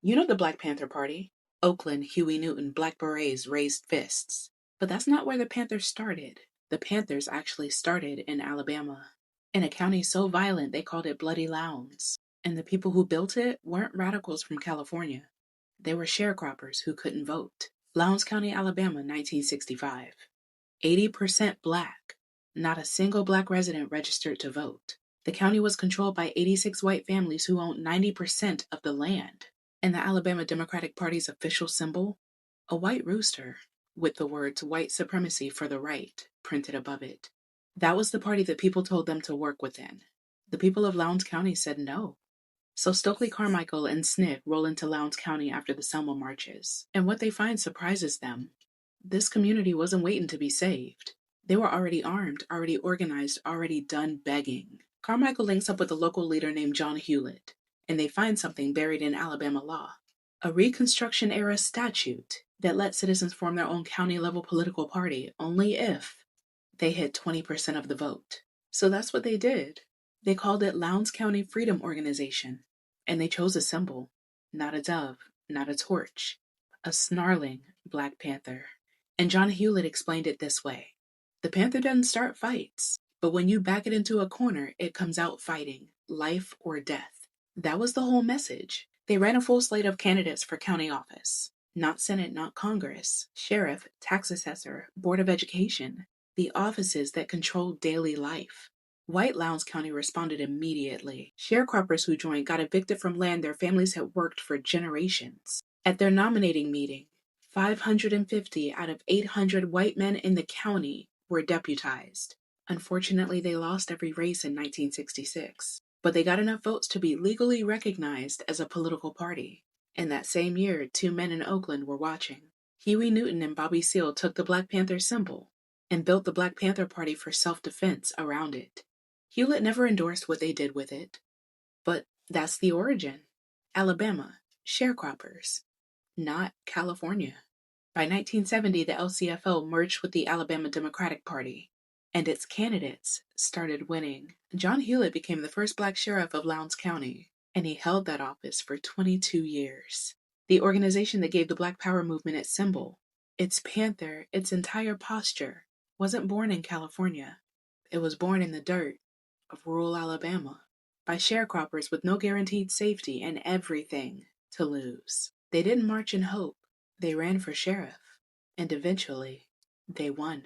You know the Black Panther Party? Oakland, Huey Newton, Black Berets raised fists. But that's not where the Panthers started. The Panthers actually started in Alabama, in a county so violent they called it Bloody Lowndes. And the people who built it weren't radicals from California. They were sharecroppers who couldn't vote. Lowndes County, Alabama, 1965. 80% black. Not a single black resident registered to vote. The county was controlled by 86 white families who owned 90% of the land. And the Alabama Democratic Party's official symbol? A white rooster, with the words white supremacy for the right printed above it. That was the party that people told them to work within. The people of Lowndes County said no. So Stokely Carmichael and SNCC roll into Lowndes County after the Selma marches, and what they find surprises them. This community wasn't waiting to be saved. They were already armed, already organized, already done begging. Carmichael links up with a local leader named John Hewlett, and they find something buried in Alabama law. A Reconstruction-era statute that let citizens form their own county-level political party only if they hit 20% of the vote. So that's what they did. They called it Lowndes County Freedom Organization, and they chose a symbol. Not a dove, not a torch. A snarling Black Panther. And John Hewlett explained it this way. The panther doesn't start fights, but when you back it into a corner, it comes out fighting, life or death. That was the whole message. They ran a full slate of candidates for county office. Not Senate, not Congress. Sheriff, tax assessor, Board of Education. The offices that controlled daily life. White Lowndes County responded immediately. Sharecroppers who joined got evicted from land their families had worked for generations. At their nominating meeting, 550 out of 800 white men in the county were deputized. Unfortunately, they lost every race in 1966, but they got enough votes to be legally recognized as a political party. In that same year, two men in Oakland were watching. Huey Newton and Bobby Seale took the Black Panther symbol and built the Black Panther Party for self-defense around it. Hewlett never endorsed what they did with it, but that's the origin. Alabama, sharecroppers, not California. By 1970, the LCFO merged with the Alabama Democratic Party, and its candidates started winning. John Hewlett became the first black sheriff of Lowndes County, and he held that office for 22 years. The organization that gave the Black Power movement its symbol, its panther, its entire posture, wasn't born in California. It was born in the dirt of rural Alabama by sharecroppers with no guaranteed safety and everything to lose. They didn't march in hope. They ran for sheriff, and eventually, they won.